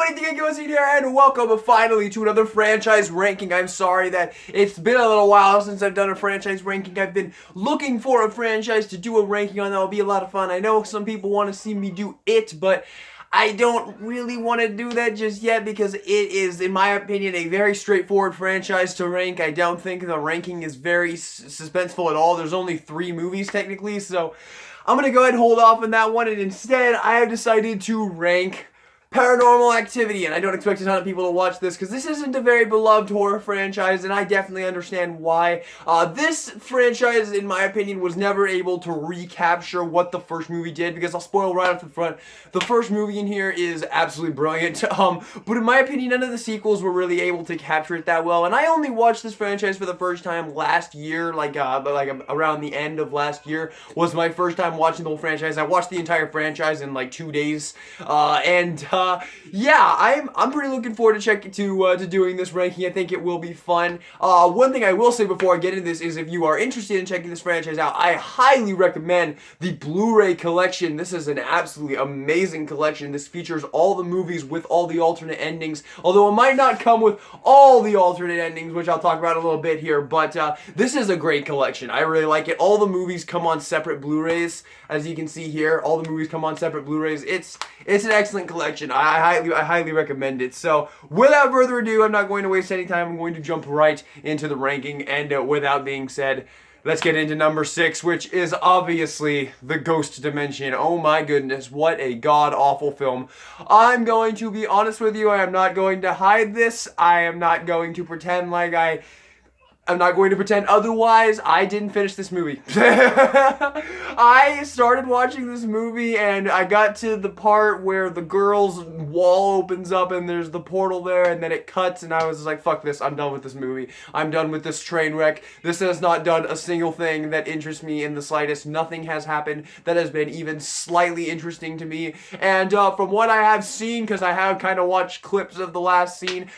everybody, DKOC here, and welcome finally to another franchise ranking. I'm sorry that it's been a little while since I've done a franchise ranking. I've been looking for a franchise to do a ranking on. That'll be a lot of fun. I know some people want to see me do it, but I don't really want to do that just yet because it is, in my opinion, a very straightforward franchise to rank. I don't think the ranking is very suspenseful at all. There's only 3 movies technically, so I'm going to go ahead and hold off on that one, and instead I have decided to rank Paranormal Activity, and I don't expect a ton of people to watch this because this isn't a very beloved horror franchise, and I definitely understand why. This franchise, in my opinion, was never able to recapture what the first movie did, because I'll spoil right off the front. The first movie in here is absolutely brilliant, but in my opinion, none of the sequels were really able to capture it that well, and I only watched this franchise for the first time last year, around the end of last year was my first time watching the whole franchise. I watched the entire franchise in like 2 days, yeah, I'm pretty looking forward to doing this ranking. I think it will be fun. One thing I will say before I get into this is if you are interested in checking this franchise out, I highly recommend the Blu-ray collection. This is an absolutely amazing collection. This features all the movies with all the alternate endings, although it might not come with all the alternate endings, which I'll talk about a little bit here, but this is a great collection. I really like it. All the movies come on separate Blu-rays, as you can see here. All the movies come on separate Blu-rays. It's an excellent collection. I highly recommend it. So, without further ado, I'm not going to waste any time. I'm going to jump right into the ranking. And without being said, let's get into number 6, which is obviously The Ghost Dimension. Oh my goodness, what a god-awful film. I'm going to be honest with you. I am not going to hide this. I am not going to pretend like I'm not going to pretend otherwise. I didn't finish this movie. I started watching this movie and I got to the part where the girl's wall opens up and there's the portal there, and then it cuts, and I was like, fuck this, I'm done with this movie. I'm done with this train wreck. This has not done a single thing that interests me in the slightest. Nothing has happened that has been even slightly interesting to me. And from what I have seen, because I have kind of watched clips of the last scene,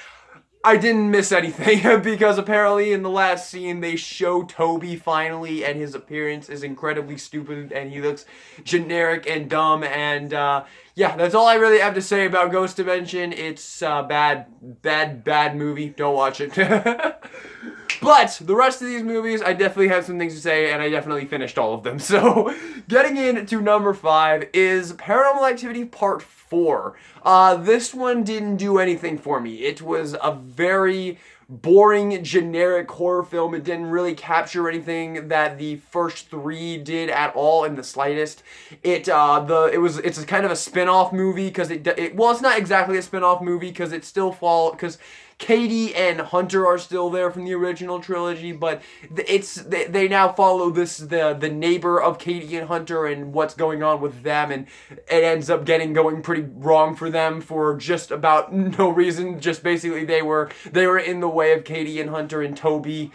I didn't miss anything because apparently in the last scene they show Toby finally, and his appearance is incredibly stupid and he looks generic and dumb, and yeah, that's all I really have to say about Ghost Dimension. It's a bad movie. Don't watch it. But the rest of these movies, I definitely have some things to say, and I definitely finished all of them. So, getting into number 5 is Paranormal Activity Part 4. This one didn't do anything for me. It was a very boring, generic horror film. It didn't really capture anything that the first 3 did at all in the slightest. It's a kind of a spin-off movie because it's not exactly a spin-off movie because because Katie and Hunter are still there from the original trilogy, but they now follow the neighbor of Katie and Hunter and what's going on with them, and it ends up going pretty wrong for them for just about no reason. Just basically they were in the way of Katie and Hunter and Toby.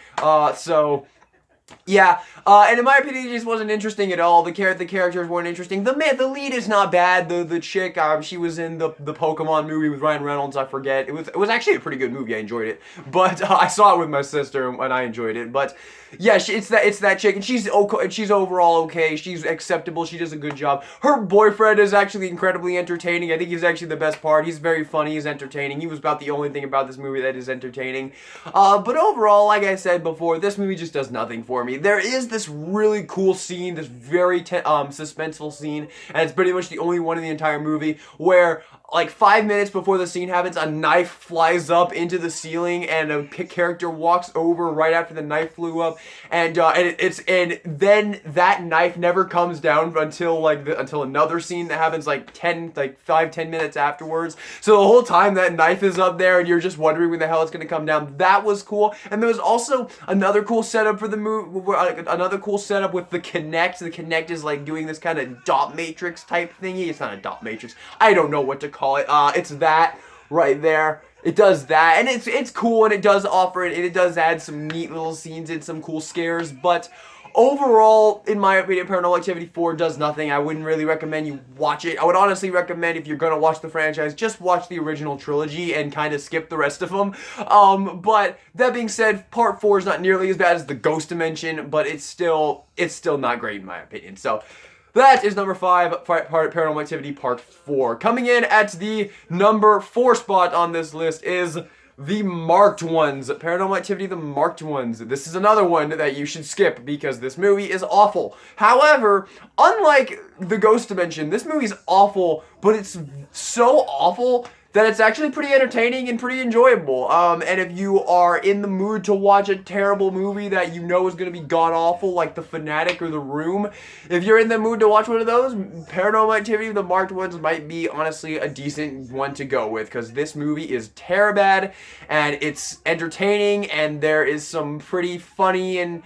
Yeah, and in my opinion, it just wasn't interesting at all. The characters weren't interesting. The lead is not bad. The chick, she was in the Pokemon movie with Ryan Reynolds. I forget. It was actually a pretty good movie. I enjoyed it, but I saw it with my sister and I enjoyed it. But yeah, it's that chick, and she's okay. She's overall okay. She's acceptable. She does a good job. Her boyfriend is actually incredibly entertaining. I think he's actually the best part. He's very funny. He's entertaining. He was about the only thing about this movie that is entertaining. But overall, like I said before, this movie just does nothing for me. There is this really cool scene, this very suspenseful scene, and it's pretty much the only one in the entire movie, where like 5 minutes before the scene happens, a knife flies up into the ceiling, and a character walks over right after the knife flew up, and then that knife never comes down until until another scene that happens like 5-10 minutes afterwards. So the whole time that knife is up there, and you're just wondering when the hell it's gonna come down. That was cool, and there was also another cool setup for the movie. Another cool setup with the Kinect. The Kinect is like doing this kind of dot matrix type thingy. It's not a dot matrix. I don't know what to call it. It's that right there. It does that, and it's cool, and it does offer it. It does add some neat little scenes and some cool scares, but overall, in my opinion, Paranormal Activity 4 does nothing. I wouldn't really recommend you watch it. I would honestly recommend, if you're going to watch the franchise, just watch the original trilogy and kind of skip the rest of them. But that being said, Part 4 is not nearly as bad as The Ghost Dimension, but it's still not great in my opinion. So That is number 5, Paranormal Activity Part 4. Coming in at the number 4 spot on this list is The Marked Ones. Paranormal Activity, The Marked Ones. This is another one that you should skip because this movie is awful. However, unlike The Ghost Dimension, this movie is awful, but it's so awful that it's actually pretty entertaining and pretty enjoyable. And if you are in the mood to watch a terrible movie that you know is going to be god-awful, like The Fanatic or The Room, if you're in the mood to watch one of those, Paranormal Activity, The Marked Ones might be, honestly, a decent one to go with, because this movie is terrible, and it's entertaining, and there is some pretty funny and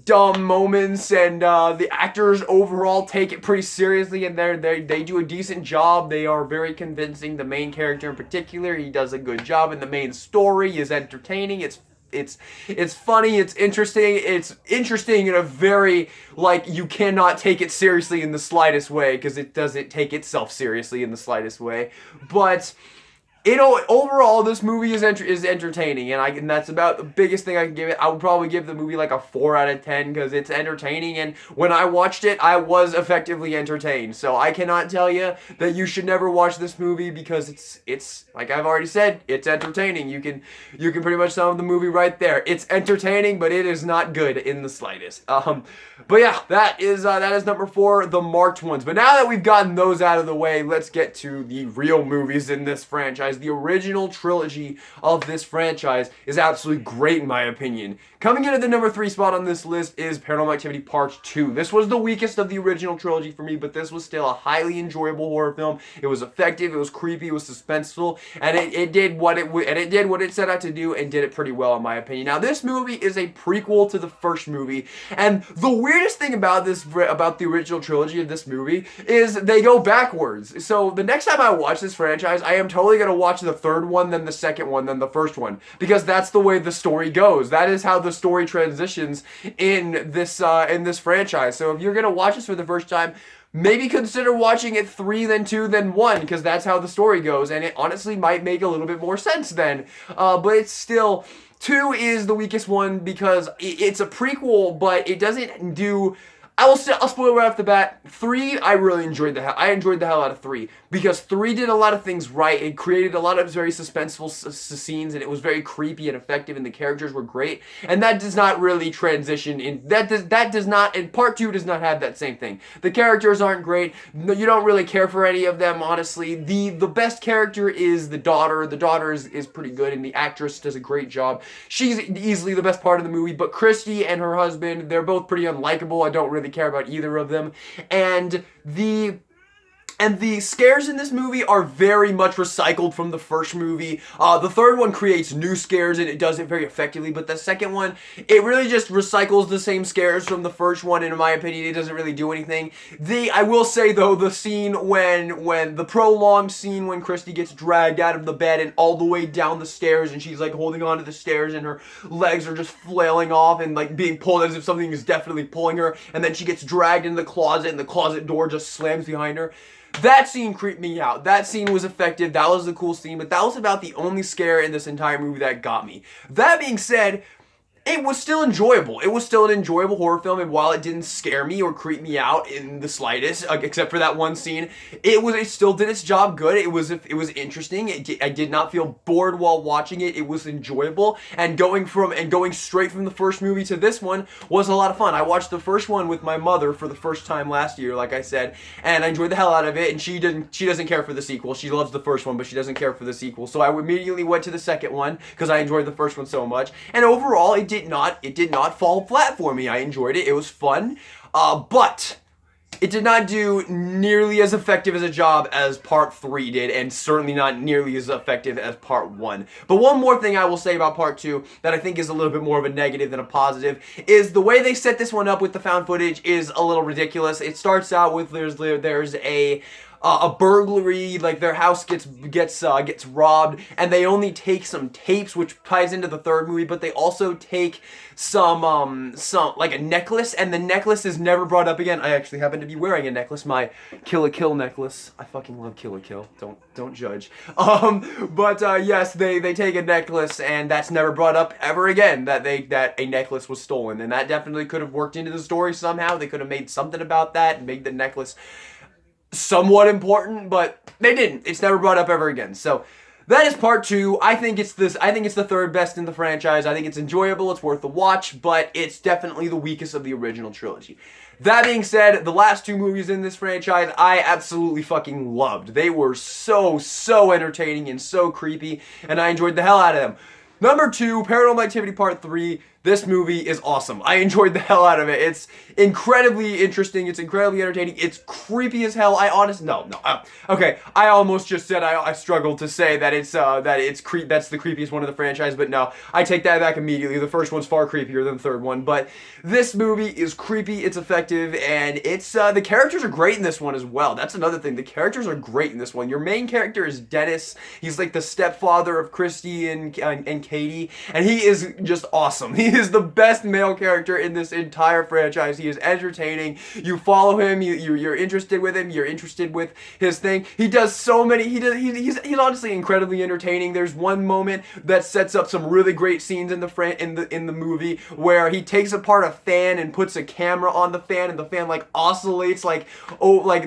dumb moments, and the actors overall take it pretty seriously, and they do a decent job. They are very convincing. The main character in particular, he does a good job, and the main story is entertaining. It's funny, it's interesting in a very, like, you cannot take it seriously in the slightest way, because it doesn't take itself seriously in the slightest way. But overall, this movie is entertaining, and that's about the biggest thing I can give it. I would probably give the movie like a 4 out of 10 because it's entertaining, and when I watched it, I was effectively entertained. So I cannot tell you that you should never watch this movie because it's like I've already said, it's entertaining. You can pretty much sum up the movie right there. It's entertaining, but it is not good in the slightest. But yeah, that is number 4, The Marked Ones. But now that we've gotten those out of the way, let's get to the real movies in this franchise. The original trilogy of this franchise is absolutely great in my opinion. Coming in at the number 3 spot on this list is Paranormal Activity Part 2. This was the weakest of the original trilogy for me, but this was still a highly enjoyable horror film. It was effective, it was creepy, it was suspenseful, and it did what it set out to do and did it pretty well in my opinion. Now, this movie is a prequel to the first movie, and the weirdest thing about the original trilogy of this movie is they go backwards. So the next time I watch this franchise, I am totally going to watch the third one, then the second one, then the first one, because that's the way the story goes. That is how the story transitions in this franchise. So if you're going to watch this for the first time, maybe consider watching it 3, then 2, then 1, because that's how the story goes, and it honestly might make a little bit more sense then. But it's still, 2 is the weakest one because it's a prequel, but it doesn't do. I'll spoil right off the bat. 3, I really enjoyed I enjoyed the hell out of 3 because 3 did a lot of things right. It created a lot of very suspenseful scenes, and it was very creepy and effective, and the characters were great. And that does not really transition in. That does not. And Part 2 does not have that same thing. The characters aren't great. You don't really care for any of them, honestly. The best character is the daughter. The daughter is pretty good, and the actress does a great job. She's easily the best part of the movie. But Christy and her husband, they're both pretty unlikable. I don't really care about either of them, and the scares in this movie are very much recycled from the first movie. The third one creates new scares, and it does it very effectively, but the second one, it really just recycles the same scares from the first one, and in my opinion, it doesn't really do anything. I will say, though, the scene when the prolonged scene when Christy gets dragged out of the bed and all the way down the stairs, and she's, like, holding onto the stairs, and her legs are just flailing off and, like, being pulled as if something is definitely pulling her, and then she gets dragged into the closet, and the closet door just slams behind her. That scene creeped me out. That scene was effective. That was a cool scene, but that was about the only scare in this entire movie that got me. That being said, it was still enjoyable. It was still an enjoyable horror film, and while it didn't scare me or creep me out in the slightest, except for that one scene, it still did its job good. It was interesting. I did not feel bored while watching it. It was enjoyable, and going straight from the first movie to this one was a lot of fun. I watched the first one with my mother for the first time last year, like I said, and I enjoyed the hell out of it. And she doesn't care for the sequel. She loves the first one, but she doesn't care for the sequel. So I immediately went to the second one because I enjoyed the first one so much. And overall, it did not fall flat for me. I enjoyed it. It was fun. But it did not do nearly as effective as a job as Part 3 did, and certainly not nearly as effective as Part 1. But one more thing I will say about Part 2 that I think is a little bit more of a negative than a positive is the way they set this one up with the found footage is a little ridiculous. It starts out with there's a a burglary, like their house gets robbed, and they only take some tapes, which ties into the third movie, but they also take some like a necklace, and the necklace is never brought up again. I actually happen to be wearing a necklace, my Kill la Kill necklace. I fucking love Kill la Kill. Don't judge. But yes, they take a necklace, and that's never brought up ever again, that a necklace was stolen, and that definitely could have worked into the story somehow. They could have made something about that and made the necklace somewhat important, but they didn't. It's never brought up ever again. So that is part 2. I think it's the third best in the franchise. I think it's enjoyable, it's worth the watch, but it's definitely the weakest of the original trilogy. That being said, the last 2 movies in this franchise, I absolutely fucking loved. They were so entertaining and so creepy, and I enjoyed the hell out of them. Number 2, Paranormal Activity Part 3. This movie is awesome. I enjoyed the hell out of it. It's incredibly interesting. It's incredibly entertaining. It's creepy as hell. Okay. I almost just said I struggled to say that that's the creepiest one of the franchise, but no, I take that back immediately. The first one's far creepier than the third one, but this movie is creepy. It's effective, and it's the characters are great in this one as well. That's another thing. The characters are great in this one. Your main character is Dennis. He's like the stepfather of Christy and Katie, and he is just awesome. He is the best male character in this entire franchise. He is entertaining. You follow him. You're interested with him. You're interested with his thing. He does so many. He's honestly incredibly entertaining. There's one moment that sets up some really great scenes in the movie where he takes apart a fan and puts a camera on the fan, and the fan like oscillates like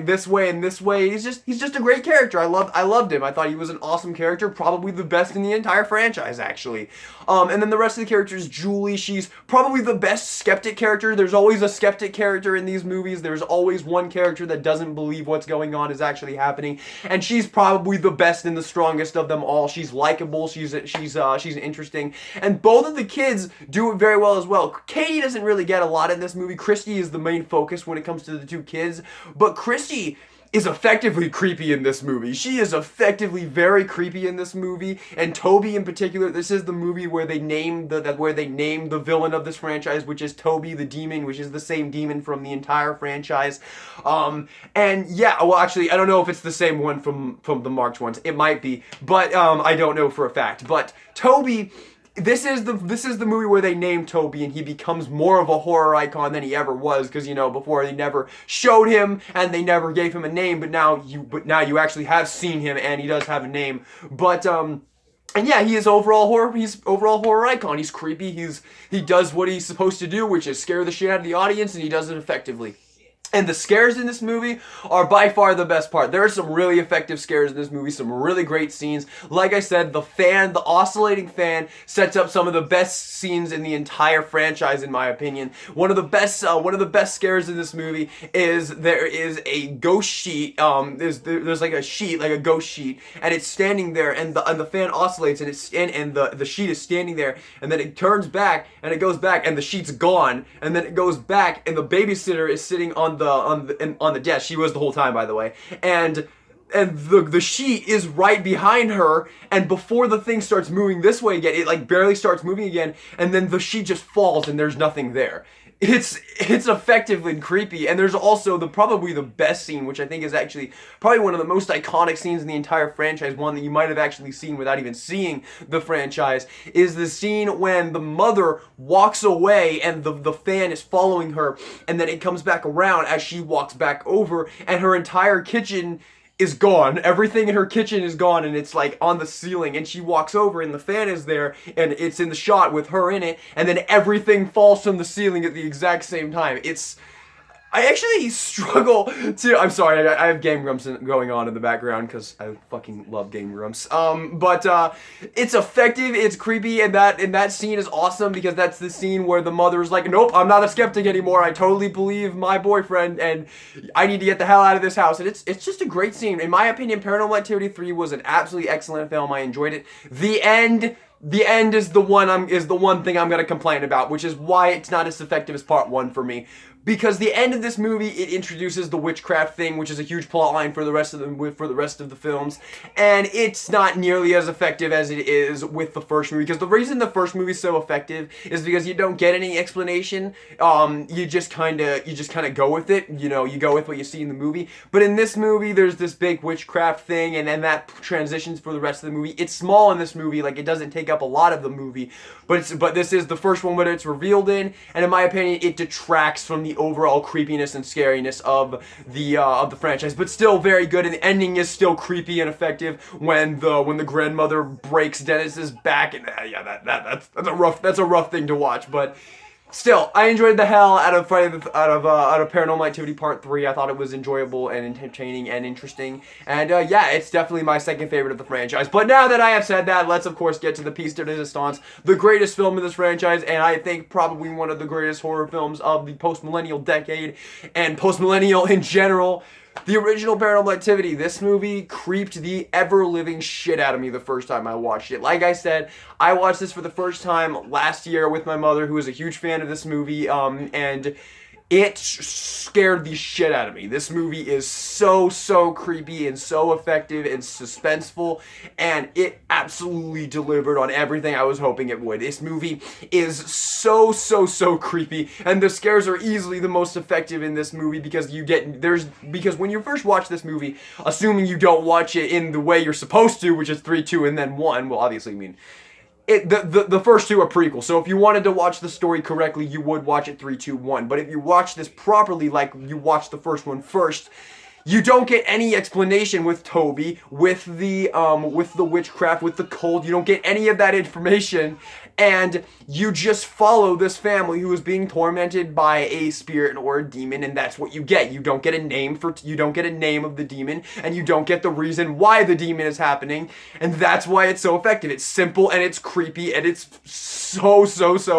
this way and this way. He's just a great character. I loved him. I thought he was an awesome character, probably the best in the entire franchise actually. And then the rest of the characters, Julie, she's probably the best skeptic character. There's always a skeptic character in these movies. There's always one character that doesn't believe what's going on is actually happening, and she's probably the best and the strongest of them all. She's likable. She's interesting, and both of the kids do it very well as well. Katie doesn't really get a lot in this movie. Christy is the main focus when it comes to the 2 kids, but Christy is effectively creepy in this movie. She is effectively very creepy in this movie, and Toby in particular. This is the movie where they name the villain of this franchise, which is Toby the Demon, which is the same demon from the entire franchise. And yeah, well, actually, I don't know if it's the same one from the March ones. It might be, but I don't know for a fact. But Toby. This is the movie where they name Toby, and he becomes more of a horror icon than he ever was, because before they never showed him and they never gave him a name, but now you actually have seen him and he does have a name. But and yeah, he's overall horror icon. He's creepy. He does what he's supposed to do, which is scare the shit out of the audience, and he does it effectively. And the scares in this movie are by far the best part. There are some really effective scares in this movie, some really great scenes. Like I said, the oscillating fan sets up some of the best scenes in the entire franchise, in my opinion. One of the best scares in this movie is there is a ghost sheet. There's like a sheet, like a ghost sheet, and it's standing there, and the fan oscillates, and the sheet is standing there, and then it turns back, and it goes back, and the sheet's gone, and then it goes back, and the babysitter is sitting on the desk. She was the whole time, by the way, and the sheet is right behind her, and before the thing starts moving this way again, it like barely starts moving again, and then the sheet just falls and there's nothing there. It's effective and creepy. And there's also probably the best scene, which I think is actually probably one of the most iconic scenes in the entire franchise, one that you might have actually seen without even seeing the franchise, is the scene when the mother walks away and the fan is following her, and then it comes back around as she walks back over, and her entire kitchen is gone. Everything in her kitchen is gone, and it's like on the ceiling, and she walks over and the fan is there, and it's in the shot with her in it, and then everything falls from the ceiling at the exact same time. I actually struggle to. I'm sorry, I have Game Grumps going on in the background because I fucking love Game Grumps. But it's effective, it's creepy, and that scene is awesome because that's the scene where the mother's like, nope, I'm not a skeptic anymore. I totally believe my boyfriend, and I need to get the hell out of this house. And it's just a great scene. In my opinion, Paranormal Activity 3 was an absolutely excellent film. I enjoyed it. The end the end is the one thing I'm gonna complain about, which is why it's not as effective as part one for me. Because the end of this movie, it introduces the witchcraft thing, which is a huge plot line for the rest of the films, and it's not nearly as effective as it is with the first movie. Because the reason the first movie is so effective is because you don't get any explanation. You just kind of go with it. You know, you go with what you see in the movie. But in this movie, there's this big witchcraft thing, and then that transitions for the rest of the movie. It's small in this movie, like it doesn't take up a lot of the movie, but this is the first one where it's revealed in, and in my opinion, it detracts from the overall creepiness and scariness of the franchise, but still very good. And the ending is still creepy and effective when the grandmother breaks Dennis's back, and that's a rough thing to watch, but. Still, I enjoyed the hell out of Paranormal Activity Part 3. I thought it was enjoyable and entertaining and interesting. And yeah, it's definitely my second favorite of the franchise. But now that I have said that, let's of course get to the piece de resistance, the greatest film in this franchise, and I think probably one of the greatest horror films of the post-millennial decade, and post-millennial in general. The original Paranormal Activity. This movie creeped the ever-living shit out of me the first time I watched it. Like I said, I watched this for the first time last year with my mother, who is a huge fan of this movie, and it scared the shit out of me. This movie is so creepy and so effective and suspenseful, and it absolutely delivered on everything I was hoping it would. This movie is so creepy, and the scares are easily the most effective in this movie because because when you first watch this movie, assuming you don't watch it in the way you're supposed to, which is 3, 2, and then 1, well, obviously, I mean, the first two are prequels, so if you wanted to watch the story correctly, you would watch it 3, 2, 1. But if you watch this properly, like you watch the first one first, you don't get any explanation with Toby, with the witchcraft, with the cult. You don't get any of that information, and you just follow this family who is being tormented by a spirit or a demon, and that's what you get. You don't get a name of the demon, and you don't get the reason why the demon is happening, and that's why it's so effective. It's simple and it's creepy and it's so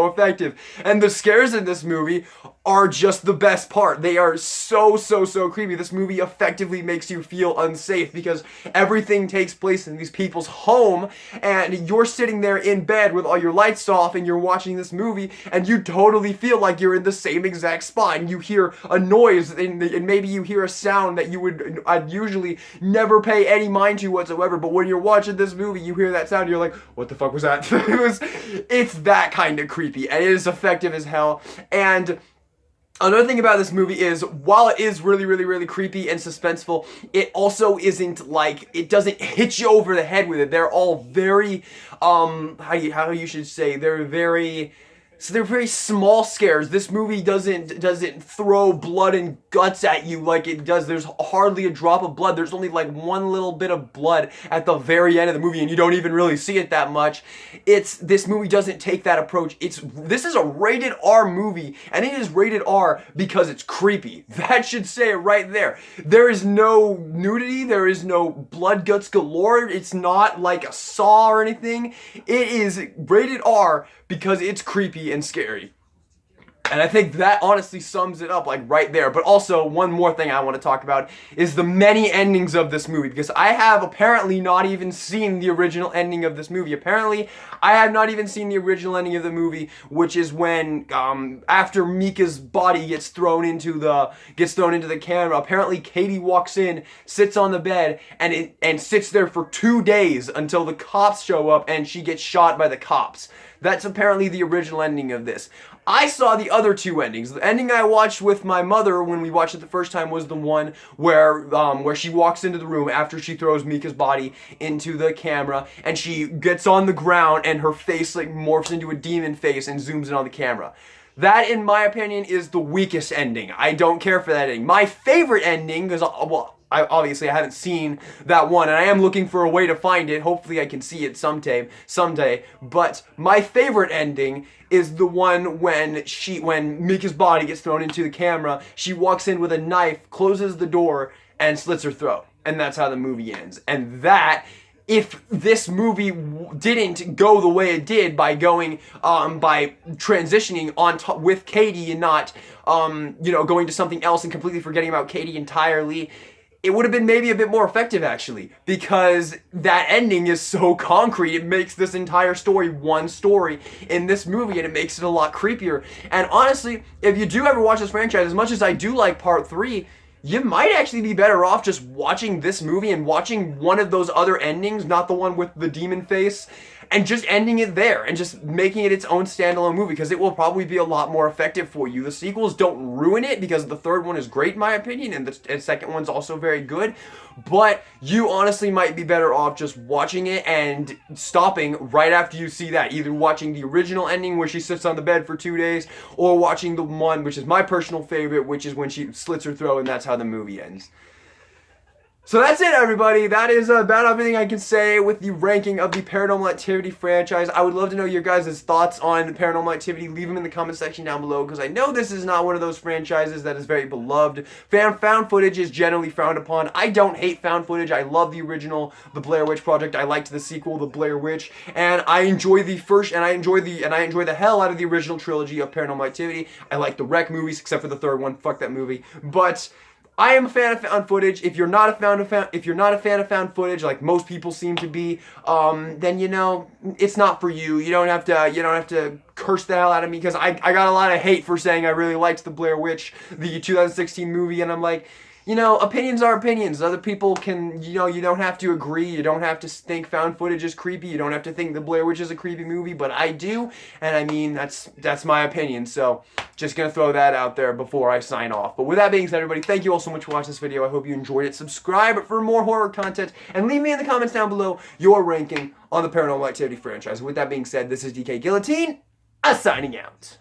effective. And the scares in this movie are just the best part. They are so creepy. This movie effectively makes you feel unsafe because everything takes place in these people's home, and you're sitting there in bed with all your lights off and you're watching this movie, and you totally feel like you're in the same exact spot, and you hear a noise and maybe you hear a sound that you would usually never pay any mind to whatsoever, but when you're watching this movie, you hear that sound, you're like, what the fuck was that? It's that kind of creepy, and it is effective as hell. And another thing about this movie is, while it is really creepy and suspenseful, it also isn't like, it doesn't hit you over the head with it. They're all very, how you should say, they're very small scares. This movie doesn't throw blood and guts at you like it does. There's hardly a drop of blood. There's only like one little bit of blood at the very end of the movie, and you don't even really see it that much. This movie doesn't take that approach. This is a rated R movie, and it is rated R because it's creepy. That should say it right there. There is no nudity. There is no blood guts galore. It's not like a Saw or anything. It is rated R because it's creepy and scary. And I think that honestly sums it up, like, right there. But also, one more thing I want to talk about is the many endings of this movie, because I have apparently not even seen the original ending of this movie. Apparently, I have not even seen the original ending of the movie, which is when, after Mika's body gets thrown into the camera, apparently Katie walks in, sits on the bed, and sits there for 2 days until the cops show up, and she gets shot by the cops. That's apparently the original ending of this. I saw the other two endings. The ending I watched with my mother when we watched it the first time was the one where she walks into the room after she throws Mika's body into the camera, and she gets on the ground and her face like morphs into a demon face and zooms in on the camera. That, in my opinion, is the weakest ending. I don't care for that ending. My favorite ending, because, I haven't seen that one, and I am looking for a way to find it. Hopefully I can see it someday. But my favorite ending is the one when Mika's body gets thrown into the camera. She walks in with a knife, closes the door, and slits her throat. And that's how the movie ends. And that, if this movie didn't go the way it did by by transitioning on with Katie and not, going to something else and completely forgetting about Katie entirely, it would have been maybe a bit more effective, actually, because that ending is so concrete. It makes this entire story one story in this movie, and it makes it a lot creepier. And honestly, if you do ever watch this franchise, as much as I do like part 3, you might actually be better off just watching this movie and watching one of those other endings, not the one with the demon face, and just ending it there and just making it its own standalone movie, because it will probably be a lot more effective for you. The sequels don't ruin it, because the third one is great in my opinion, and the second one's also very good, but you honestly might be better off just watching it and stopping right after you see that. Either watching the original ending where she sits on the bed for 2 days, or watching the one which is my personal favorite, which is when she slits her throat and that's how the movie ends. So that's it, everybody. That is about everything I can say with the ranking of the Paranormal Activity franchise. I would love to know your guys' thoughts on Paranormal Activity. Leave them in the comment section down below, because I know this is not one of those franchises that is very beloved. Found footage is generally frowned upon. I don't hate found footage. I love the original, The Blair Witch Project. I liked the sequel, The Blair Witch, and I enjoy the first, and I enjoy the hell out of the original trilogy of Paranormal Activity. I like the Wreck movies, except for the third one. Fuck that movie. But I am a fan of found footage. If you're not a fan of found footage, like most people seem to be, then you know it's not for you. You don't have to curse the hell out of me, because I got a lot of hate for saying I really liked the Blair Witch, the 2016 movie, and I'm like, you know, opinions are opinions. Other people can, you know, you don't have to agree. You don't have to think found footage is creepy. You don't have to think the Blair Witch is a creepy movie, but I do, and I mean, that's my opinion. So just gonna throw that out there before I sign off. But with that being said, everybody, thank you all so much for watching this video. I hope you enjoyed it. Subscribe for more horror content, and leave me in the comments down below your ranking on the Paranormal Activity franchise. With that being said, this is DK Guillotine, signing out.